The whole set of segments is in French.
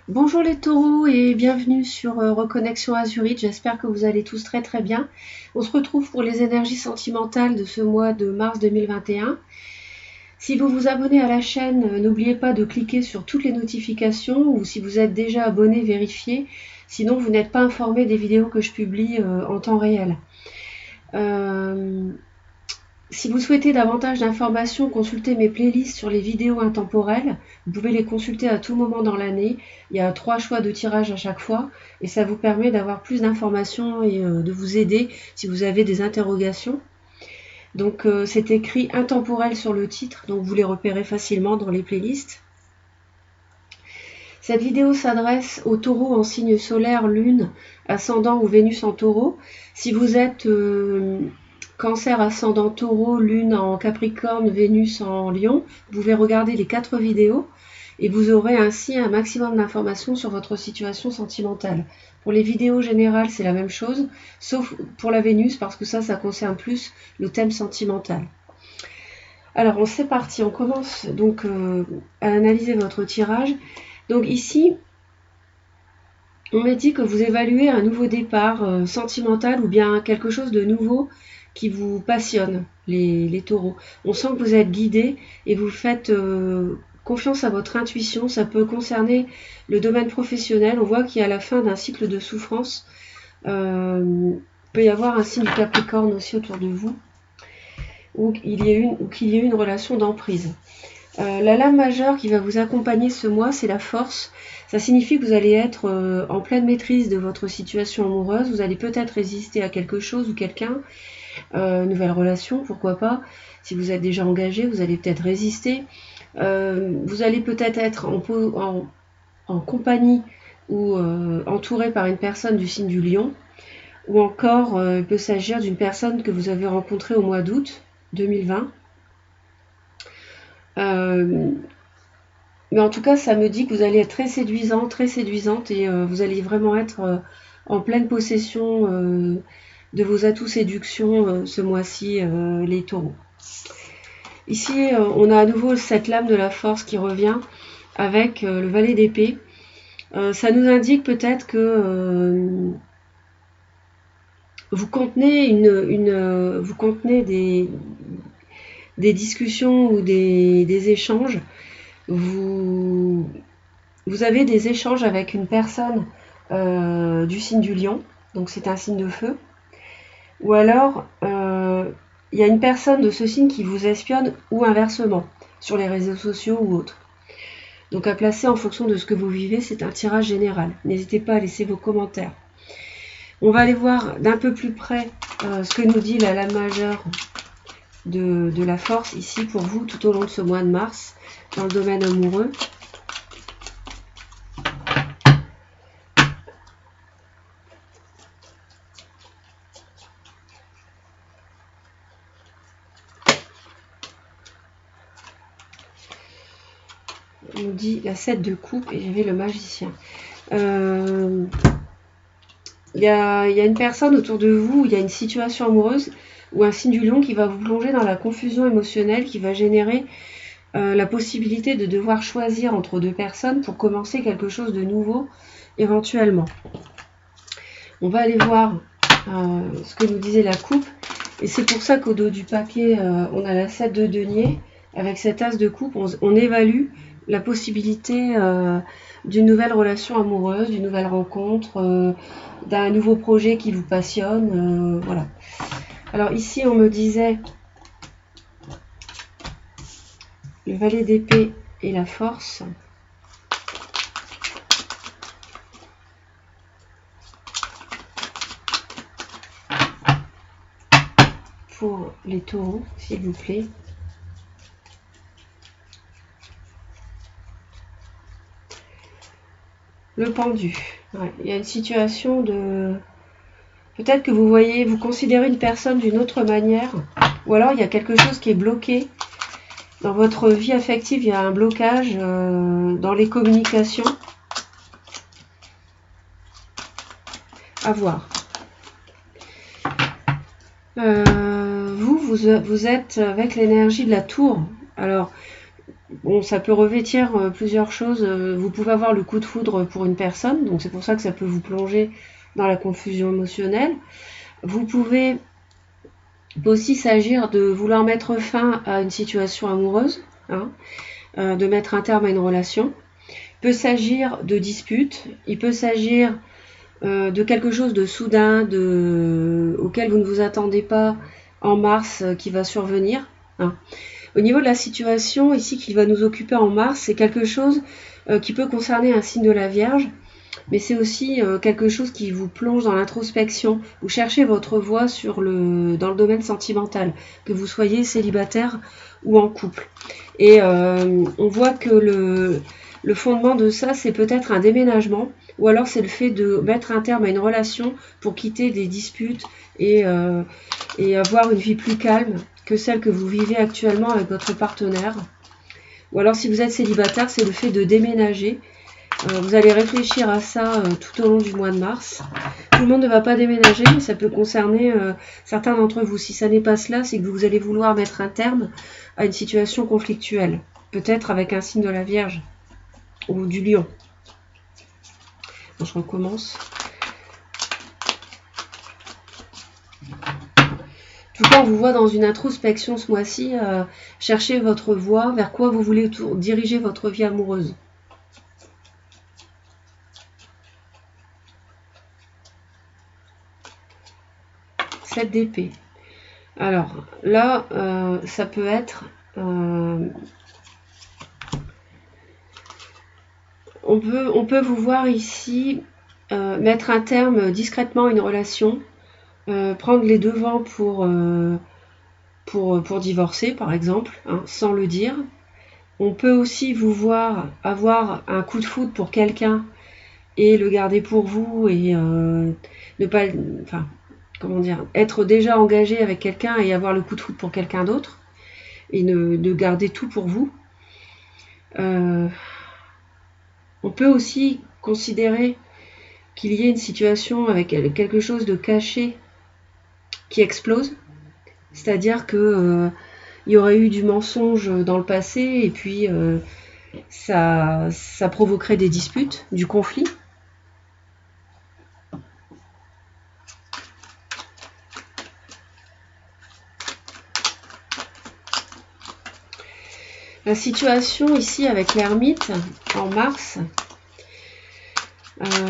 Bonjour les taureaux et bienvenue sur Reconnexion Azurite, j'espère que vous allez tous très très bien. On se retrouve pour les énergies sentimentales de ce mois de mars 2021. Si vous vous abonnez à la chaîne, n'oubliez pas de cliquer sur toutes les notifications ou si vous êtes déjà abonné, vérifiez. Sinon vous n'êtes pas informé des vidéos que je publie en temps réel. Si vous souhaitez davantage d'informations, consultez mes playlists sur les vidéos intemporelles. Vous pouvez les consulter à tout moment dans l'année. Il y a 3 choix de tirage à chaque fois et ça vous permet d'avoir plus d'informations et de vous aider si vous avez des interrogations. Donc c'est écrit intemporel sur le titre, donc vous les repérez facilement dans les playlists. Cette vidéo s'adresse aux taureaux en signe solaire, lune, ascendant ou Vénus en taureau. Si vous êtes Cancer, ascendant taureau, lune en capricorne, Vénus en lion, vous pouvez regarder les 4 vidéos et vous aurez ainsi un maximum d'informations sur votre situation sentimentale. Pour les vidéos générales, c'est la même chose, sauf pour la Vénus parce que ça concerne plus le thème sentimental. Alors, c'est parti, on commence donc à analyser votre tirage. Donc ici, on m'a dit que vous évaluez un nouveau départ sentimental ou bien quelque chose de nouveau qui vous passionne, les taureaux. On sent que vous êtes guidé et vous faites confiance à votre intuition. Ça peut concerner le domaine professionnel. On voit qu'il y a la fin d'un cycle de souffrance. Il peut y avoir un signe du Capricorne aussi autour de vous, ou qu'il y ait une relation d'emprise. La lame majeure qui va vous accompagner ce mois, c'est la force. Ça signifie que vous allez être en pleine maîtrise de votre situation amoureuse. Vous allez peut-être résister à quelque chose ou quelqu'un. Nouvelle relation, pourquoi pas. Si vous êtes déjà engagé, vous allez peut-être résister. Vous allez peut-être être en compagnie ou entouré par une personne du signe du lion. Ou encore, il peut s'agir d'une personne que vous avez rencontrée au mois d'août 2020. Mais en tout cas, ça me dit que vous allez être très séduisant, très séduisante et vous allez vraiment être en pleine possession de vos atouts séduction ce mois-ci, les taureaux. Ici, on a à nouveau cette lame de la force qui revient avec le valet d'épée. Ça nous indique peut-être que vous contenez des discussions ou des échanges. Vous avez des échanges avec une personne du signe du lion, donc c'est un signe de feu. Ou alors, il y a une personne de ce signe qui vous espionne ou inversement, sur les réseaux sociaux ou autres. Donc à placer en fonction de ce que vous vivez, c'est un tirage général. N'hésitez pas à laisser vos commentaires. On va aller voir d'un peu plus près ce que nous dit la lame majeure de la force ici pour vous tout au long de ce mois de mars, dans le domaine amoureux. On nous dit la 7 de coupe et j'avais le magicien. Il y a une personne autour de vous, il y a une situation amoureuse ou un signe du lion qui va vous plonger dans la confusion émotionnelle, qui va générer la possibilité de devoir choisir entre deux personnes pour commencer quelque chose de nouveau éventuellement. On va aller voir ce que nous disait la coupe et c'est pour ça qu'au dos du paquet on a la 7 de denier avec cet as de coupe. On évalue la possibilité d'une nouvelle relation amoureuse, d'une nouvelle rencontre, d'un nouveau projet qui vous passionne, voilà. Alors ici on me disait le valet d'épée et la force. Pour les taureaux, s'il vous plaît. Le pendu. Ouais, il y a une situation de... Peut-être que vous considérez une personne d'une autre manière, ou alors il y a quelque chose qui est bloqué. Dans votre vie affective, il y a un blocage dans les communications. À voir. Vous êtes avec l'énergie de la tour. Alors, Bon, ça peut revêtir plusieurs choses. Vous pouvez avoir le coup de foudre pour une personne, donc c'est pour ça que ça peut vous plonger dans la confusion émotionnelle. Vous pouvez aussi s'agir de vouloir mettre fin à une situation amoureuse, hein, de mettre un terme à une relation. Il peut s'agir de disputes, il peut s'agir de quelque chose de soudain, auquel vous ne vous attendez pas en mars qui va survenir. Hein. Au niveau de la situation ici qui va nous occuper en mars, c'est quelque chose qui peut concerner un signe de la Vierge, mais c'est aussi quelque chose qui vous plonge dans l'introspection. Vous cherchez votre voie dans le domaine sentimental, que vous soyez célibataire ou en couple. Et on voit que le fondement de ça, c'est peut-être un déménagement, ou alors c'est le fait de mettre un terme à une relation pour quitter des disputes et avoir une vie plus calme que celle que vous vivez actuellement avec votre partenaire. Ou alors si vous êtes célibataire, c'est le fait de déménager. Vous allez réfléchir à ça tout au long du mois de mars. Tout le monde ne va pas déménager, mais ça peut concerner certains d'entre vous. Si ça n'est pas cela, c'est que vous allez vouloir mettre un terme à une situation conflictuelle. Peut-être avec un signe de la Vierge ou du Lion. Bon, je recommence. En tout cas, on vous voit dans une introspection ce mois-ci. Cherchez votre voie, vers quoi vous voulez diriger votre vie amoureuse. D'épée. Alors là, ça peut être on peut vous voir ici mettre un terme discrètement à une relation, prendre les devants pour divorcer par exemple, hein, sans le dire. On peut aussi vous voir avoir un coup de foudre pour quelqu'un et le garder pour vous et ne pas, enfin, comment dire, être déjà engagé avec quelqu'un et avoir le coup de foudre pour quelqu'un d'autre et de garder tout pour vous. On peut aussi considérer qu'il y ait une situation avec quelque chose de caché qui explose, c'est-à-dire que il y aurait eu du mensonge dans le passé et puis ça provoquerait des disputes, du conflit. La situation ici avec l'ermite en mars,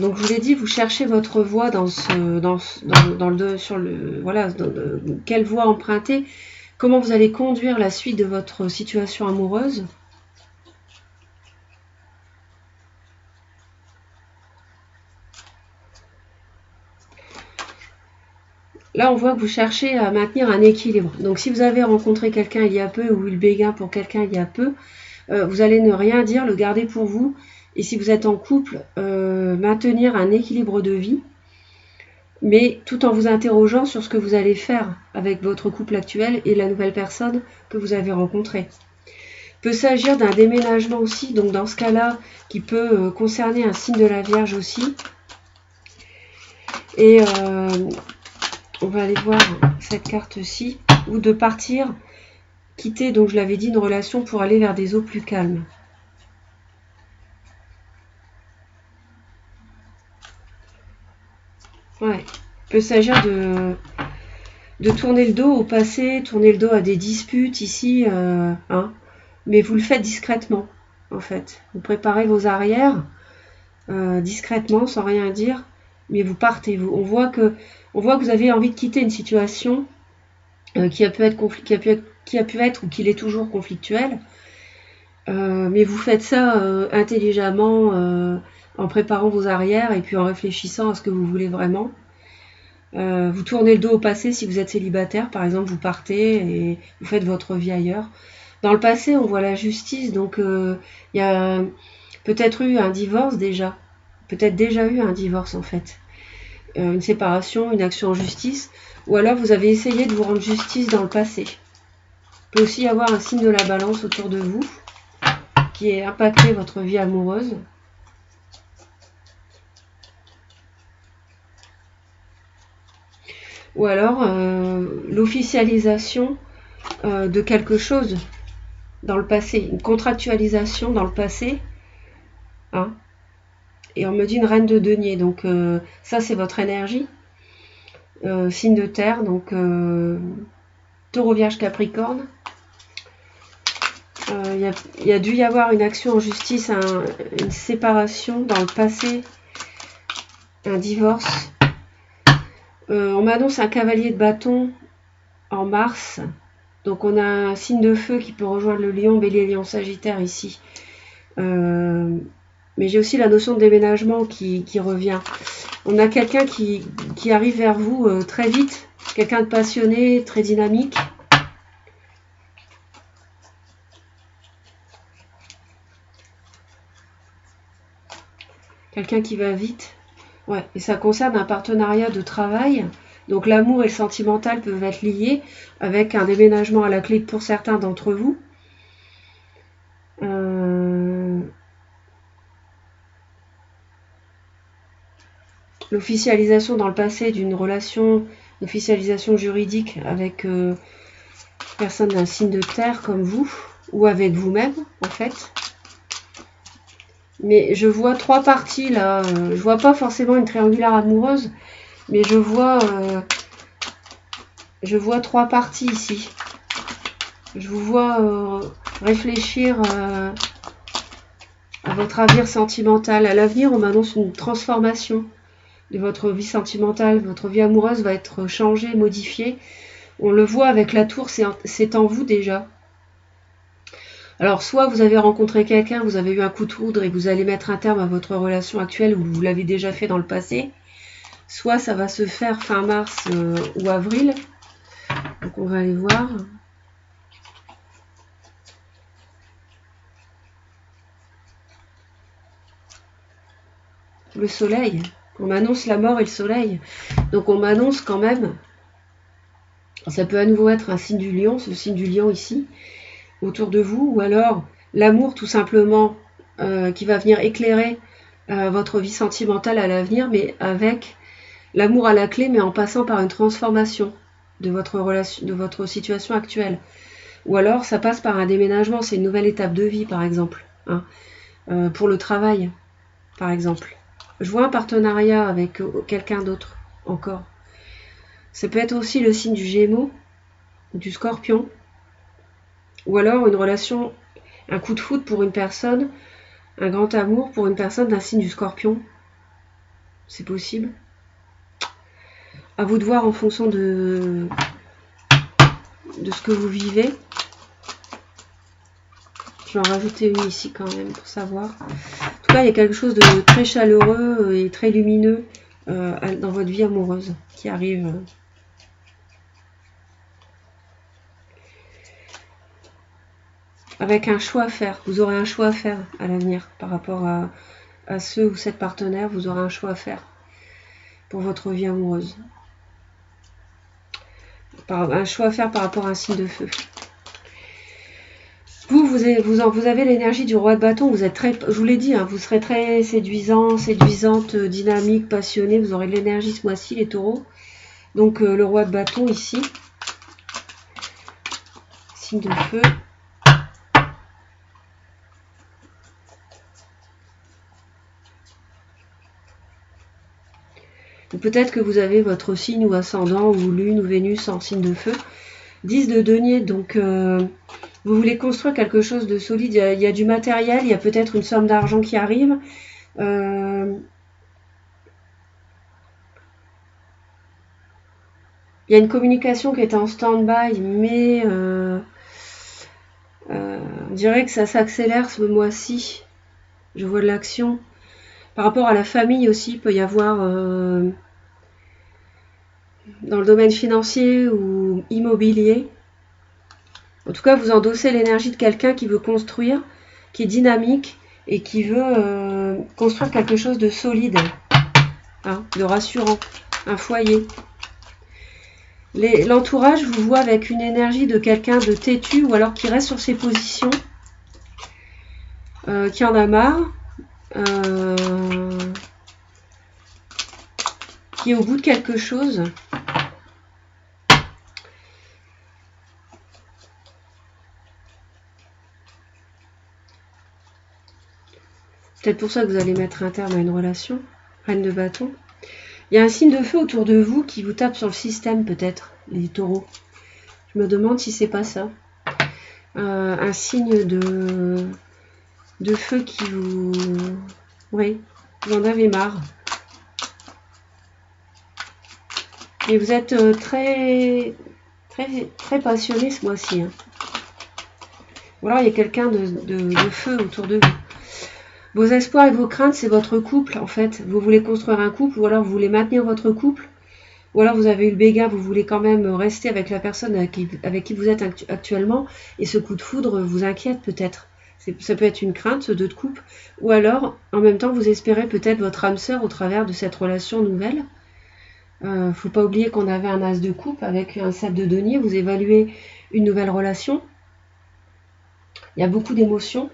donc je vous ai dit, vous cherchez votre voie quelle voie emprunter, comment vous allez conduire la suite de votre situation amoureuse. Là, on voit que vous cherchez à maintenir un équilibre. Donc, si vous avez rencontré quelqu'un il y a peu ou eu le béguin pour quelqu'un il y a peu, vous allez ne rien dire, le garder pour vous. Et si vous êtes en couple, maintenir un équilibre de vie, mais tout en vous interrogeant sur ce que vous allez faire avec votre couple actuel et la nouvelle personne que vous avez rencontrée. Il peut s'agir d'un déménagement aussi, donc dans ce cas-là, qui peut concerner un signe de la Vierge aussi. Et on va aller voir cette carte-ci, ou de partir, quitter, donc je l'avais dit, une relation pour aller vers des eaux plus calmes. Ouais, il peut s'agir de tourner le dos au passé, tourner le dos à des disputes ici, hein, mais vous le faites discrètement, en fait. Vous préparez vos arrières discrètement, sans rien dire, mais vous partez. On voit que vous avez envie de quitter une situation qui a pu être ou qui l'est toujours conflictuelle, mais vous faites ça intelligemment en préparant vos arrières et puis en réfléchissant à ce que vous voulez vraiment. Vous tournez le dos au passé si vous êtes célibataire, par exemple, vous partez et vous faites votre vie ailleurs. Dans le passé, on voit la justice, donc il y a peut-être eu un divorce déjà, peut-être déjà eu un divorce en fait, une séparation, une action en justice, ou alors vous avez essayé de vous rendre justice dans le passé. Il peut aussi y avoir un signe de la balance autour de vous qui ait impacté votre vie amoureuse. Ou alors l'officialisation de quelque chose dans le passé, une contractualisation dans le passé. Hein, et on me dit une reine de denier, donc ça c'est votre énergie. Signe de terre, donc Taureau, Vierge, Capricorne. Il y a dû y avoir une action en justice, une séparation dans le passé, un divorce. On m'annonce un cavalier de bâton en mars. Donc on a un signe de feu qui peut rejoindre le lion, bélier, lion, sagittaire ici. Mais j'ai aussi la notion de déménagement qui revient. On a quelqu'un qui arrive vers vous très vite. Quelqu'un de passionné, très dynamique. Quelqu'un qui va vite. Ouais, et ça concerne un partenariat de travail. Donc l'amour et le sentimental peuvent être liés avec un déménagement à la clé pour certains d'entre vous. L'officialisation dans le passé d'une relation, officialisation juridique avec personne d'un signe de terre comme vous, ou avec vous-même en fait. Mais je vois trois parties là, je vois pas forcément une triangulaire amoureuse, mais je vois trois parties ici. Je vous vois réfléchir à votre avenir sentimental. À l'avenir, on m'annonce une transformation de votre vie sentimentale. Votre vie amoureuse va être changée, modifiée. On le voit avec la tour, c'est en vous déjà. Alors, soit vous avez rencontré quelqu'un, vous avez eu un coup de foudre et vous allez mettre un terme à votre relation actuelle ou vous l'avez déjà fait dans le passé. Soit ça va se faire fin mars ou avril. Donc, on va aller voir. Le soleil. On m'annonce la mort et le soleil. Donc, on m'annonce quand même. Ça peut à nouveau être un signe du lion, ce signe du lion ici, autour de vous, ou alors l'amour tout simplement qui va venir éclairer votre vie sentimentale à l'avenir, mais avec l'amour à la clé, mais en passant par une transformation de votre relation, de votre situation actuelle. Ou alors ça passe par un déménagement, c'est une nouvelle étape de vie par exemple, hein, pour le travail par exemple. Je vois un partenariat avec quelqu'un d'autre encore. Ça peut être aussi le signe du Gémeaux, du Scorpion, ou alors une relation, un coup de foudre pour une personne, un grand amour pour une personne d'un signe du Scorpion. C'est possible. À vous de voir en fonction de ce que vous vivez. Je vais en rajouter une ici quand même pour savoir. En tout cas, il y a quelque chose de très chaleureux et très lumineux dans votre vie amoureuse qui arrive. Avec un choix à faire. Vous aurez un choix à faire à l'avenir par rapport à ce ou cette partenaire. Vous aurez un choix à faire pour votre vie amoureuse. Un choix à faire par rapport à un signe de feu. Vous avez l'énergie du roi de bâton. Vous êtes très, je vous l'ai dit, hein, vous serez très séduisant, séduisante, dynamique, passionné. Vous aurez de l'énergie ce mois-ci, les taureaux. Donc le roi de bâton ici. Signe de feu. Peut-être que vous avez votre signe ou ascendant ou lune ou Vénus en signe de feu. 10 de denier, donc vous voulez construire quelque chose de solide. Il y a du matériel, il y a peut-être une somme d'argent qui arrive. Il y a une communication qui est en stand-by, mais on dirait que ça s'accélère ce mois-ci. Je vois de l'action. Par rapport à la famille aussi, il peut y avoir dans le domaine financier ou immobilier. En tout cas, vous endossez l'énergie de quelqu'un qui veut construire, qui est dynamique et qui veut construire quelque chose de solide, hein, de rassurant, un foyer. L'entourage vous voit avec une énergie de quelqu'un de têtu ou alors qui reste sur ses positions, qui en a marre, qui est au bout de quelque chose. Peut-être pour ça que vous allez mettre un terme à une relation. Reine de bâton. Il y a un signe de feu autour de vous qui vous tape sur le système, peut-être, les taureaux. Je me demande si c'est pas ça. Un signe de feu qui vous... Oui, vous en avez marre. Et vous êtes très passionné ce mois-ci. Hein. Ou alors il y a quelqu'un de feu autour de vous. Vos espoirs et vos craintes, c'est votre couple, en fait. Vous voulez construire un couple, ou alors vous voulez maintenir votre couple. Ou alors vous avez eu le béguin, vous voulez quand même rester avec la personne avec qui vous êtes actuellement. Et ce coup de foudre vous inquiète peut-être. Ça peut être une crainte, ce 2 de coupe. Ou alors, en même temps, vous espérez peut-être votre âme sœur au travers de cette relation nouvelle. Faut pas oublier qu'on avait un as de coupe avec un 7 de denier. Vous évaluez une nouvelle relation. Il y a beaucoup d'émotions.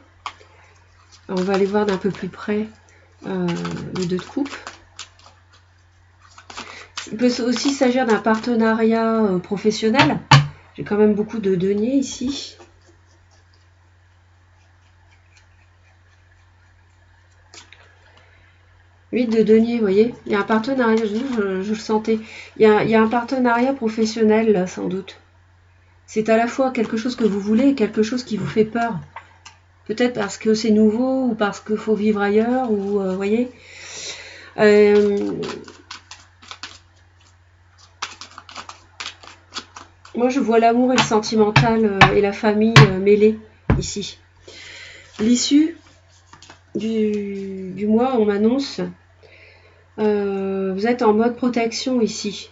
On va aller voir d'un peu plus près le 2 de coupe. Il peut aussi s'agir d'un partenariat professionnel. J'ai quand même beaucoup de deniers ici. Huit de denier, vous voyez. Il y a un partenariat, je le sentais. Il y a un partenariat professionnel, là, sans doute. C'est à la fois quelque chose que vous voulez et quelque chose qui vous fait peur. Peut-être parce que c'est nouveau ou parce qu'il faut vivre ailleurs, ou vous voyez. Moi, je vois l'amour et le sentimental et la famille mêlés ici. L'issue du mois, on m'annonce, vous êtes en mode protection ici.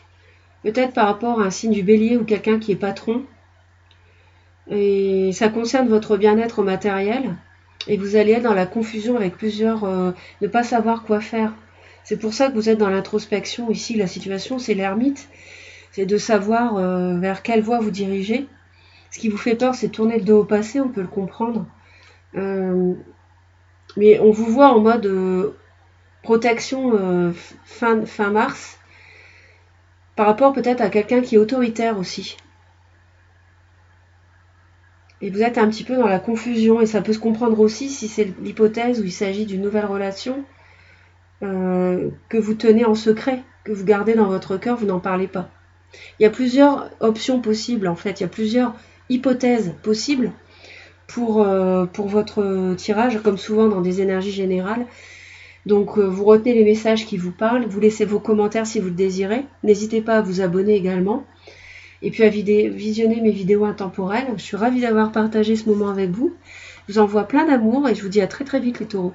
Peut-être par rapport à un signe du bélier ou quelqu'un qui est patron. Et ça concerne votre bien-être matériel. Et vous allez être dans la confusion avec plusieurs, ne pas savoir quoi faire. C'est pour ça que vous êtes dans l'introspection ici. La situation, c'est l'ermite. C'est de savoir vers quelle voie vous dirigez. Ce qui vous fait peur, c'est de tourner le dos au passé, on peut le comprendre. Mais on vous voit en mode protection fin mars, par rapport peut-être à quelqu'un qui est autoritaire aussi. Et vous êtes un petit peu dans la confusion, et ça peut se comprendre aussi si c'est l'hypothèse où il s'agit d'une nouvelle relation que vous tenez en secret, que vous gardez dans votre cœur, vous n'en parlez pas. Il y a plusieurs options possibles en fait, il y a plusieurs hypothèses possibles pour votre tirage, comme souvent dans des énergies générales. Donc vous retenez les messages qui vous parlent, vous laissez vos commentaires si vous le désirez, n'hésitez pas à vous abonner également. Et puis à visionner mes vidéos intemporelles. Je suis ravie d'avoir partagé ce moment avec vous. Je vous envoie plein d'amour et je vous dis à très très vite les taureaux.